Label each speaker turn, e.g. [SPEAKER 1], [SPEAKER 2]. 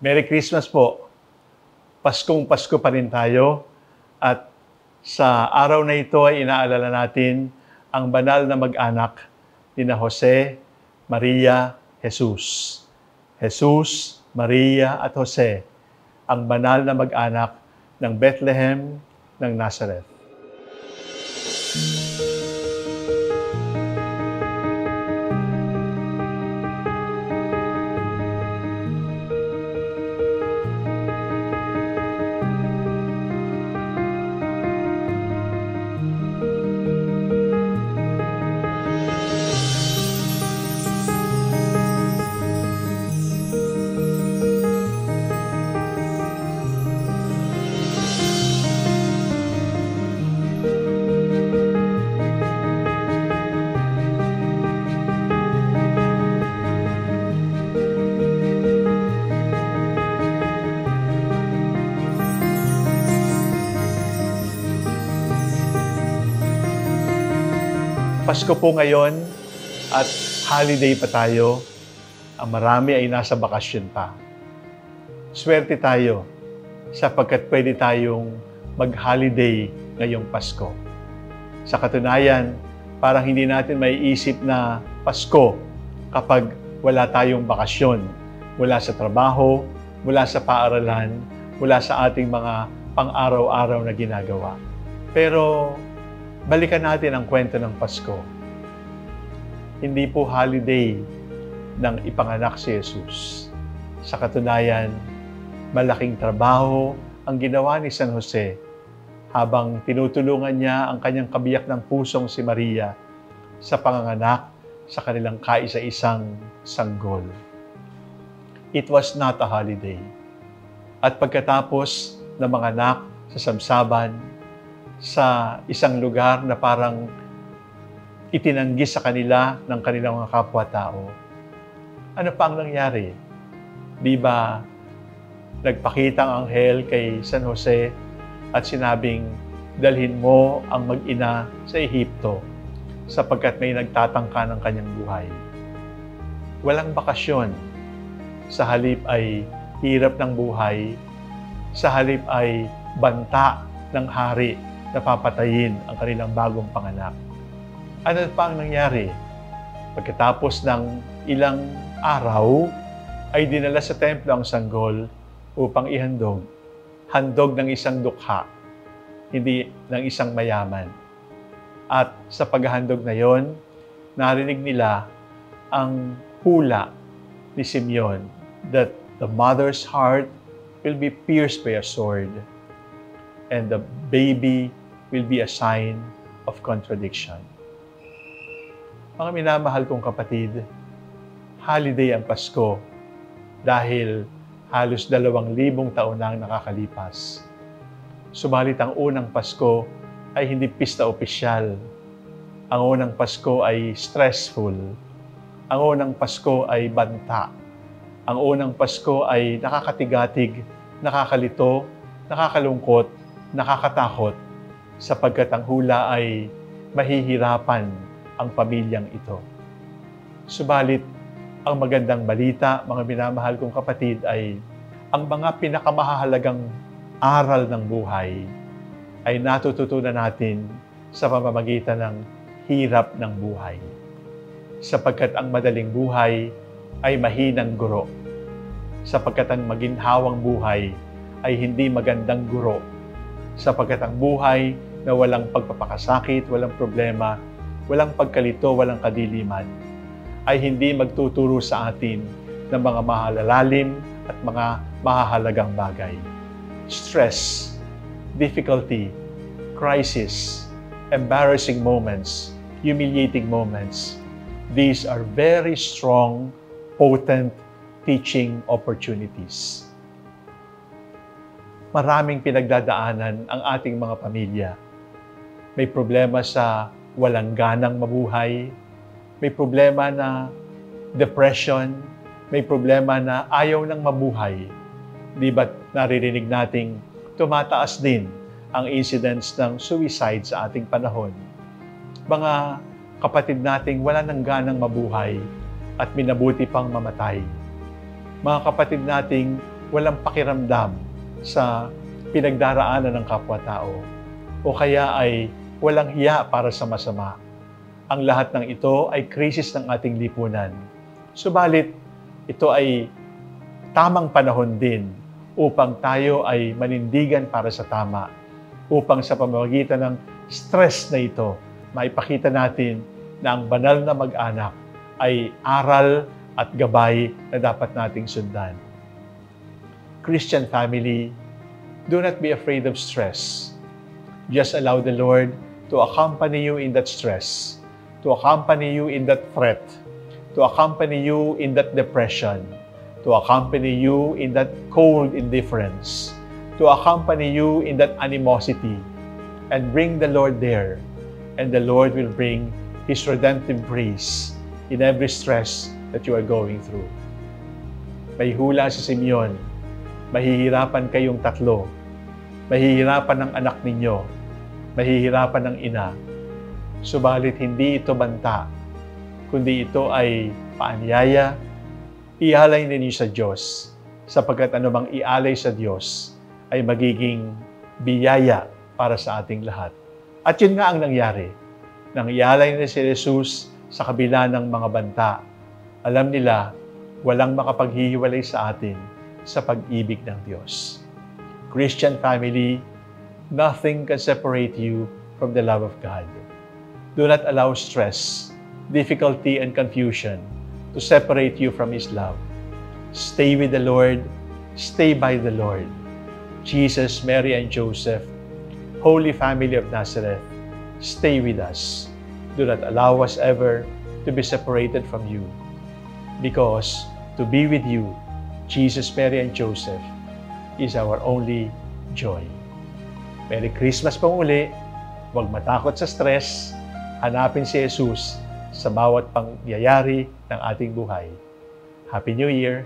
[SPEAKER 1] Merry Christmas po. Paskong Pasko pa rin tayo at sa araw na ito ay inaalala natin ang banal na mag-anak nina Jose, Maria, Jesus. Jesus, Maria at Jose, ang banal na mag-anak ng Bethlehem ng Nazareth. Pasko po ngayon at holiday pa tayo. Ang marami ay nasa bakasyon pa. Swerte tayo sapagkat pwede tayong mag-holiday ngayong Pasko. Sa katunayan, parang hindi natin maiisip na Pasko kapag wala tayong bakasyon, mula sa trabaho, mula sa paaralan, mula sa ating mga pang-araw-araw na ginagawa. Pero balikan natin ang kwento ng Pasko. Hindi po holiday ng ipanganak si Jesus. Sa katunayan, malaking trabaho ang ginawa ni San Jose habang tinutulungan niya ang kanyang kabiyak ng pusong si Maria sa panganganak sa kanilang kaisa-isang sanggol. It was not a holiday. At pagkatapos na manganak sa samsaban, sa isang lugar na parang itinanggi sa kanila ng kanilang mga kapwa-tao. Ano pa ang nangyari? Di ba nagpakita ang anghel kay San Jose at sinabing, dalhin mo ang mag-ina sa Ehipto sapagkat may nagtatangka ng kanyang buhay. Walang bakasyon. Sa halip ay hirap ng buhay. Sa halip ay banta ng hari na papatayin ang kanilang bagong panganak. Ano pa ang nangyari? Pagkatapos ng ilang araw, ay dinala sa templo ang sanggol upang ihandog. Handog ng isang dukha, hindi ng isang mayaman. At sa paghahandog na yon, narinig nila ang hula ni Simeon that the mother's heart will be pierced by a sword and the baby will be a sign of contradiction. Mga minamahal kong kapatid, holiday ang Pasko dahil halos 2,000 taon na ang nakakalipas. Subalit ang unang Pasko ay hindi pista opisyal. Ang unang Pasko ay stressful. Ang unang Pasko ay banta. Ang unang Pasko ay nakakatigatig, nakakalito, nakakalungkot, nakakatakot, sapagkat ang hula ay mahihirapan ang pamilyang ito. Subalit, ang magandang balita, mga minamahal kong kapatid, ay ang mga pinakamahalagang aral ng buhay ay natututunan natin sa pamamagitan ng hirap ng buhay. Sapagkat ang madaling buhay ay mahinang guro. Sapagkat ang maginhawang buhay ay hindi magandang guro. Sapagkat ang buhay na walang pagpapakasakit, walang problema, walang pagkalito, walang kadiliman, ay hindi magtuturo sa atin ng mga mahalalalim at mga mahahalagang bagay. Stress, difficulty, crisis, embarrassing moments, humiliating moments, these are very strong, potent teaching opportunities. Maraming pinagdadaanan ang ating mga pamilya. May problema sa walang ganang mabuhay, may problema na depression, may problema na ayaw ng mabuhay. Di ba't naririnig nating tumataas din ang incidence ng suicide sa ating panahon? Mga kapatid nating wala ng ganang mabuhay at minabuti pang mamatay. Mga kapatid nating walang pakiramdam sa pinagdaraanan ng kapwa-tao o kaya ay walang hiya para sa masama. Ang lahat ng ito ay krisis ng ating lipunan. Subalit, ito ay tamang panahon din upang tayo ay manindigan para sa tama, upang sa pamamagitan ng stress na ito, maipakita natin na ang banal na mag-anak ay aral at gabay na dapat nating sundan. Christian family, do not be afraid of stress. Just allow the Lord to accompany you in that stress, to accompany you in that threat, to accompany you in that depression, to accompany you in that cold indifference, to accompany you in that animosity, and bring the Lord there, and the Lord will bring His redemptive grace in every stress that you are going through. May hula si Simeon, mahihirapan kayong tatlo, mahihirapan ng anak ninyo, mahihirapan ng ina, subalit hindi ito banta, kundi ito ay paanyaya. Ialay ninyo sa Diyos, sapagkat anumang ialay sa Diyos ay magiging biyaya para sa ating lahat. At yun nga ang nangyari. Nang ialay na si Jesus sa kabila ng mga banta, alam nila walang makapaghihiwalay sa atin sa pag-ibig ng Diyos. Christian family, nothing can separate you from the love of God. Do not allow stress, difficulty, and confusion to separate you from His love. Stay with the Lord. Stay by the Lord. Jesus, Mary, and Joseph, Holy Family of Nazareth, stay with us. Do not allow us ever to be separated from you. Because to be with you, Jesus, Mary, and Joseph, is our only joy. Merry Christmas po muli. Huwag matakot sa stress. Hanapin si Jesus sa bawat pangyayari ng ating buhay. Happy New Year!